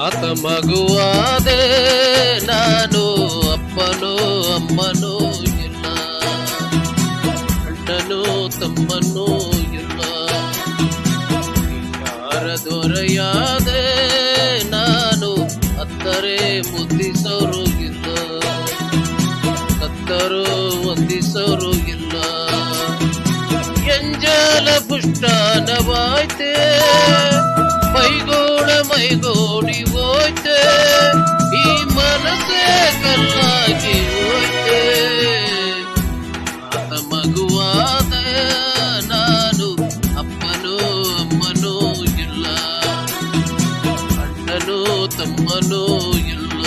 ಆತ ಮಗುವಾದೆ ನಾನು, ಅಪ್ಪನೋ ಅಮ್ಮನೋ ಇಲ್ಲ, ಅಣ್ಣನೋ ತಮ್ಮನೋ ಇಲ್ಲ. ಯಾರ ದೊರೆಯಾದೆ ನಾನು, ಅತ್ತರೆ ಮುದ್ದಿಸೋರು ಇಲ್ಲ, ಕತ್ತರು ವಂದಿಸೋರು ಇಲ್ಲ. ಎಂಜಲ ಪುಷ್ಟಾನವಾಯ್ತೆ, ಮೈಗೂಡಿ ಹೋಯ್ತೆ, ಈ ಮನಸ್ಸೇ ಕಲ್ಲಾಗಿ ಹೋಯ್ತೆ. ಆತ ಮಗುವಾದ ನಾನು, ಅಪ್ಪನೋ ಅಮ್ಮನೋ ಇಲ್ಲ, ಅಣ್ಣನೋ ತಮ್ಮನೋ ಇಲ್ಲ.